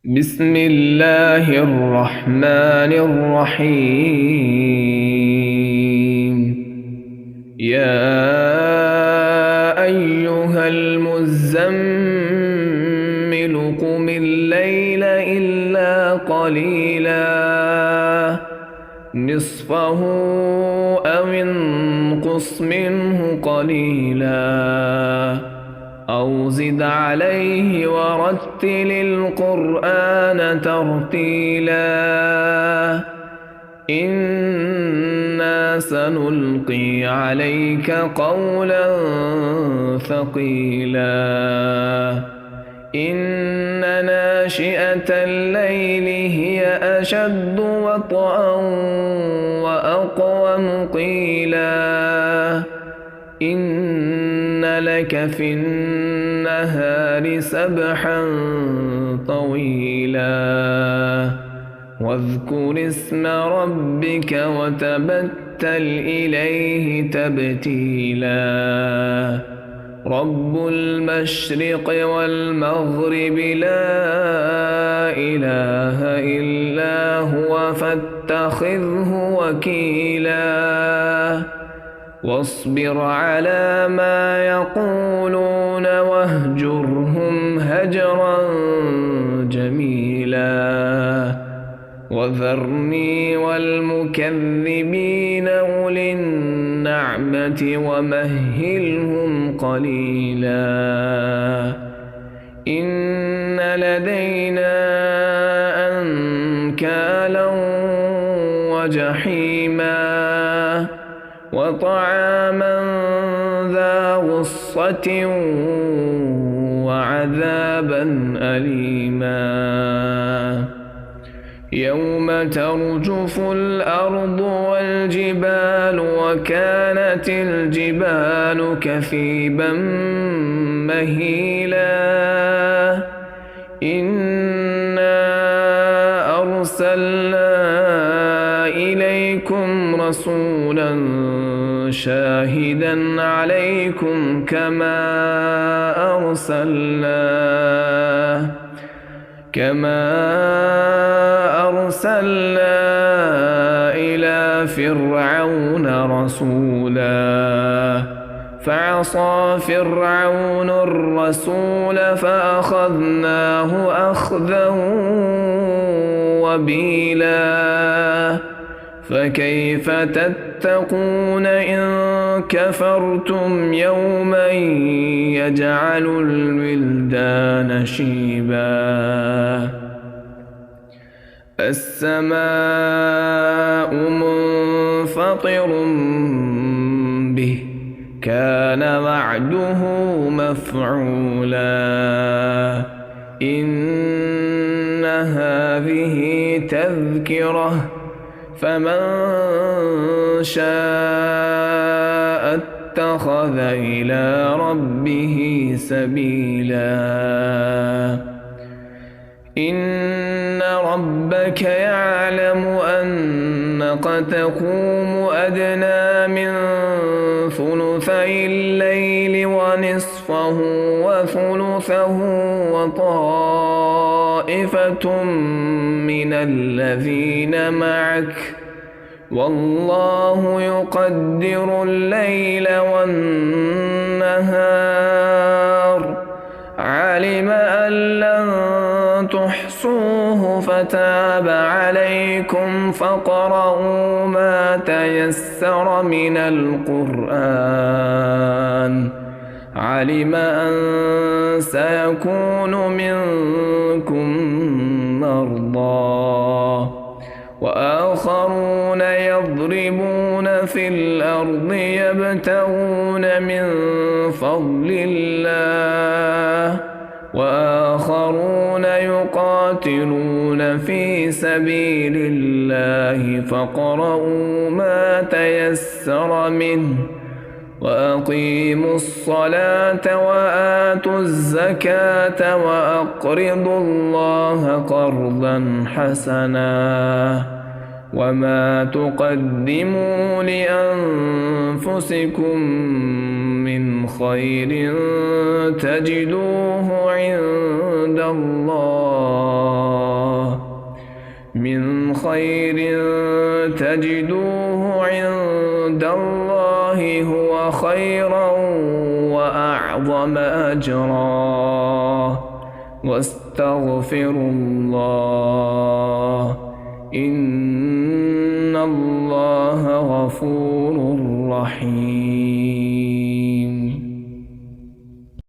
بسم الله الرحمن الرحيم. يا أيها المزمل قم الليل إلا قليلا نصفه أو انقص منه قليلا أو زد عليه ورتل القرآن ترتيلا إنا سنلقي عليك قولا ثقيلا إن ناشئة الليل هي أشد وطئا وأقوم قيلا إن لك في النهار سبحا طويلا واذكر اسم ربك وتبتل إليه تبتيلا رب المشرق والمغرب لا إله إلا هو فاتخذه وكيلا واصبر على ما يقولون واهجرهم هجرا جميلا وذرني والمكذبين أولي النعمة ومهلهم قليلا إن لدينا أنكالا وجحيما وطعاما ذا غصة وعذابا أليما يوم ترجف الأرض والجبال وكانت الجبال كثيبا مهيلا إنا أرسلنا إليكم رسولا شاهدا عليكم كما أرسلنا إلى فرعون رسولا فعصى فرعون الرسول فأخذناه أخذا وبيلا فكيف تتقون إن كفرتم يوما يجعل الولدان شيبا السماء منفطر به كان وعده مفعولا إن هذه تذكرة فمن شاء اتخذ إلى ربه سبيلا إن ربك يعلم أنك تقوم أدنى من ثلثي الليل ونصفه وثلثه وطائفة من الذين معك والله يقدر الليل والنهار علم أن لن تحصوه فتاب عليكم فاقرؤوا ما تيسر من القرآن علم أن سيكون منكم مرضى وآخرون يضربون في الأرض يبتغون من فضل الله وآخرون يقاتلون في سبيل الله فاقرؤوا ما تيسر منه وأقيموا الصلاة وآتوا الزكاة وأقرضوا الله قرضا حسنا وما تقدموا لأنفسكم من خير تجدوه عند الله خير تجدوه عند الله هو خيرا وأعظم أجرا واستغفروا الله إن الله غفور رحيم.